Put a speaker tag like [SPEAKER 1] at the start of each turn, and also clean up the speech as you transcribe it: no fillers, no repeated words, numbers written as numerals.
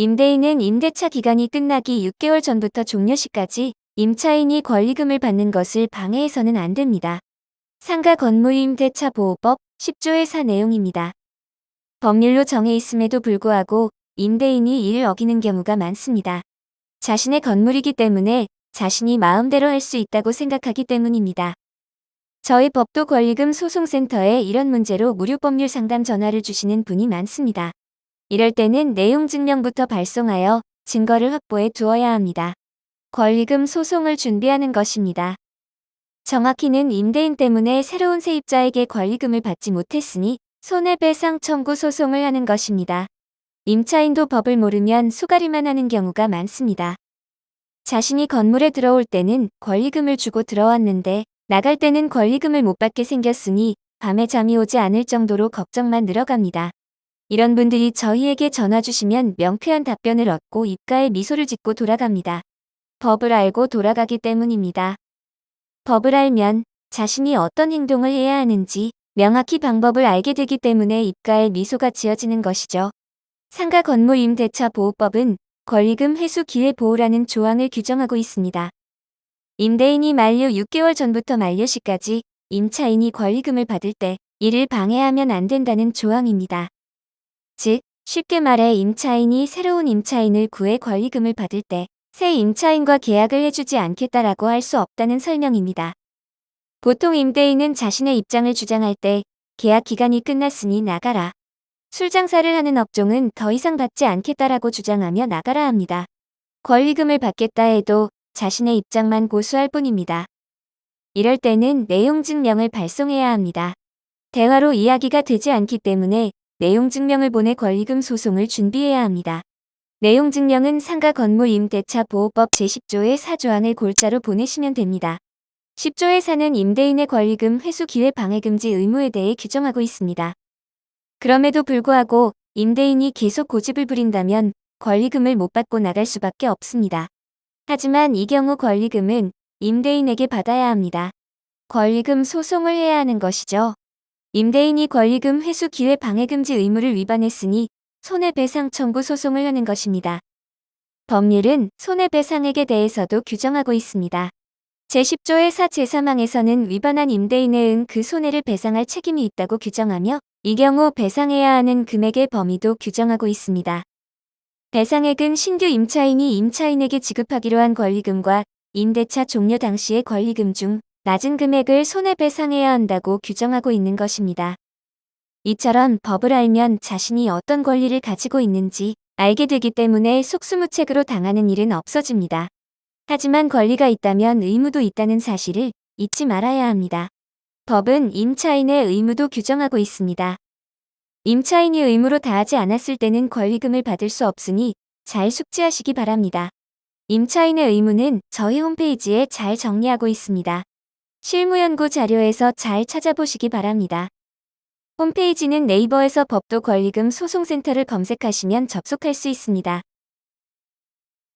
[SPEAKER 1] 임대인은 임대차 기간이 끝나기 6개월 전부터 종료 시까지 임차인이 권리금을 받는 것을 방해해서는 안 됩니다. 상가 건물임대차보호법 10조의 4 내용입니다. 법률로 정해 있음에도 불구하고 임대인이 이를 어기는 경우가 많습니다. 자신의 건물이기 때문에 자신이 마음대로 할 수 있다고 생각하기 때문입니다. 저희 법도 권리금 소송센터에 이런 문제로 무료 법률 상담 전화를 주시는 분이 많습니다. 이럴 때는 내용 증명부터 발송하여 증거를 확보해 두어야 합니다. 권리금 소송을 준비하는 것입니다. 정확히는 임대인 때문에 새로운 세입자에게 권리금을 받지 못했으니 손해배상 청구 소송을 하는 것입니다. 임차인도 법을 모르면 수가리만 하는 경우가 많습니다. 자신이 건물에 들어올 때는 권리금을 주고 들어왔는데 나갈 때는 권리금을 못 받게 생겼으니 밤에 잠이 오지 않을 정도로 걱정만 늘어갑니다. 이런 분들이 저희에게 전화 주시면 명쾌한 답변을 얻고 입가에 미소를 짓고 돌아갑니다. 법을 알고 돌아가기 때문입니다. 법을 알면 자신이 어떤 행동을 해야 하는지 명확히 방법을 알게 되기 때문에 입가에 미소가 지어지는 것이죠. 상가 건물 임대차 보호법은 권리금 회수 기회 보호라는 조항을 규정하고 있습니다. 임대인이 만료 6개월 전부터 만료 시까지 임차인이 권리금을 받을 때 이를 방해하면 안 된다는 조항입니다. 즉, 쉽게 말해 임차인이 새로운 임차인을 구해 권리금을 받을 때 새 임차인과 계약을 해주지 않겠다라고 할 수 없다는 설명입니다. 보통 임대인은 자신의 입장을 주장할 때 계약 기간이 끝났으니 나가라. 술 장사를 하는 업종은 더 이상 받지 않겠다라고 주장하며 나가라 합니다. 권리금을 받겠다 해도 자신의 입장만 고수할 뿐입니다. 이럴 때는 내용 증명을 발송해야 합니다. 대화로 이야기가 되지 않기 때문에 내용 증명을 보내 권리금 소송을 준비해야 합니다. 내용 증명은 상가 건물 임대차 보호법 제10조의 4조항을 골자로 보내시면 됩니다. 10조의 4는 임대인의 권리금 회수 기회 방해 금지 의무에 대해 규정하고 있습니다. 그럼에도 불구하고 임대인이 계속 고집을 부린다면 권리금을 못 받고 나갈 수밖에 없습니다. 하지만 이 경우 권리금은 임대인에게 받아야 합니다. 권리금 소송을 해야 하는 것이죠. 임대인이 권리금 회수 기회 방해 금지 의무를 위반했으니 손해배상 청구 소송을 하는 것입니다. 법률은 손해배상액에 대해서도 규정하고 있습니다. 제10조의 4 제3항에서는 위반한 임대인에 의한 그 손해를 배상할 책임이 있다고 규정하며 이 경우 배상해야 하는 금액의 범위도 규정하고 있습니다. 배상액은 신규 임차인이 임차인에게 지급하기로 한 권리금과 임대차 종료 당시의 권리금 중 낮은 금액을 손해배상해야 한다고 규정하고 있는 것입니다. 이처럼 법을 알면 자신이 어떤 권리를 가지고 있는지 알게 되기 때문에 속수무책으로 당하는 일은 없어집니다. 하지만 권리가 있다면 의무도 있다는 사실을 잊지 말아야 합니다. 법은 임차인의 의무도 규정하고 있습니다. 임차인이 의무로 다하지 않았을 때는 권리금을 받을 수 없으니 잘 숙지하시기 바랍니다. 임차인의 의무는 저희 홈페이지에 잘 정리하고 있습니다. 실무연구 자료에서 잘 찾아보시기 바랍니다. 홈페이지는 네이버에서 법도 권리금 소송센터를 검색하시면 접속할 수 있습니다.